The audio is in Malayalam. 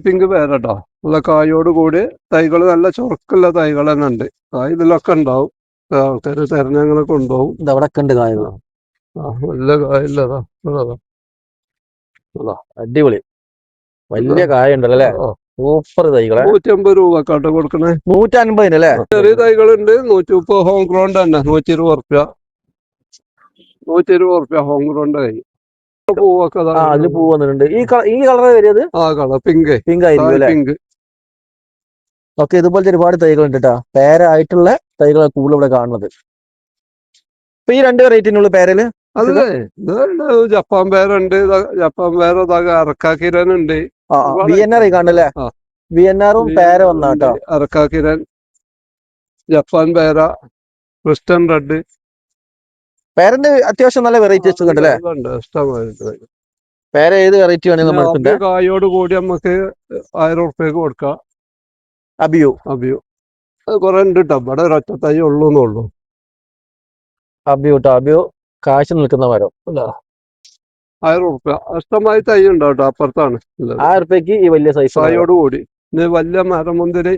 പിങ്ക് പേരട്ടോ. നല്ല കായോട് കൂടി തൈകൾ, നല്ല ചുറുക്കുള്ള തൈകൾ തന്നെ ഉണ്ട്. കായ് ഇതിലൊക്കെ ഉണ്ടാവും. ആൾക്കാർ തെരഞ്ഞങ്ങനെ കൊണ്ടുപോകും. ഇതവിടെ ഉണ്ട് കായകൾ. നല്ല കായല്ലതാ. അടിപൊളി വലിയ കായ ഉണ്ടല്ലോ അല്ലേ? സൂപ്പർ തൈകളെ. 150 രൂപക്കാട്ടോ കൊടുക്കണേ. 150 അല്ലേ? ചെറിയ തൈകളുണ്ട് 130. ഹോം ഗ്രൗണ്ട് തന്നെ 120 റുപ്യ. 120 റുപ്യ ഹോം ഗ്രൗണ്ട് തൈ. പൂവൊക്കെ അതിൽ പൂ വന്നിട്ടുണ്ട്. ഈ കളർ വരിയത് കളർ പിങ്ക് ആയിരിക്കും അല്ലേ? പിങ്ക്. ഓക്കെ, ഇതുപോലത്തെ ഒരുപാട് തൈകൾ ഉണ്ട് കേട്ടോ. പേരായിട്ടുള്ള തൈകളാണ് കൂടുതൽ ഇവിടെ കാണുന്നത്. ഇപ്പൊ ഈ 2 വെറൈറ്റിനുള്ള പേരല് അല്ലേ? ജപ്പാൻ പേരുണ്ട്. ജപ്പാൻ പേര അറക്കാക്കിരനുണ്ട്. VNR കാണല്ലേ? VNRും പേര വന്ന കേട്ടോ. അറക്കാക്കിരൻ, ജപ്പാൻ പേര, ക്രിസ്റ്റൻ റെഡ്. പേരന്റെ അത്യാവശ്യം നല്ല വെറൈറ്റീസ് ഉണ്ടല്ലേ? ഇഷ്ടമായിട്ട് പേര ഏത് വെറൈറ്റി വേണമെങ്കിൽ കായോട് കൂടി നമുക്ക് 1000 റുപ്യക്ക് കൊടുക്കാം. അബിയു അത് കുറെ ഉണ്ട് കേട്ടോ. ഇവിടെ ഒരൊറ്റ തൈ ഉള്ളൂന്നുള്ളൂ. അബിയു കാശ് നിൽക്കുന്ന മരം. 1000 റുപ്യ ഇഷ്ടമായി തൈ ഉണ്ടോ കേട്ടോ. അപ്പുറത്താണ് 1000 റുപ്യക്ക് ഈ വലിയ സൈസ് കായോട് കൂടി. വലിയ മരം മുന്തിരി